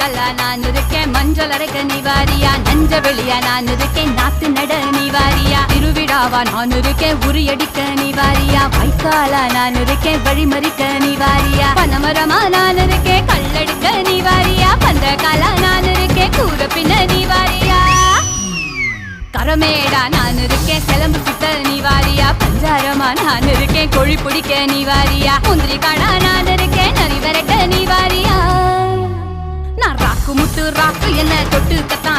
கல்லா நான் இருக்கேன், மஞ்சள் அரைக்க நீ வாரியா, நஞ்ச வெளியா நான் இருக்கேன், நாத்து நட நீ வாரியா, திருவிழாவா நான் இருக்கேன், உரியடிக்க நீ வாரியா, வைக்காலா நான் இருக்கேன், வழிமறிக்க நீ வாரியா, பனமரமா நான் இருக்கேன், கல்லடிக்க நீ வாரியா, பந்த காலா நான் இருக்கேன், கூற பின்ன நீ வாரியா, கரமேடா நான் இருக்கேன், சிலம்பு சுத்த நீ வாரியா, பஞ்சாரமா நான் இருக்கேன், கொழி பிடிக்க நீ வாரியா, முந்திரி காடா நான் இருக்கேன், நரி விரட்ட நீ வாரியா, நான் ராக்கு முட்டு ராக்கு என்ன தொட்டு கத்தா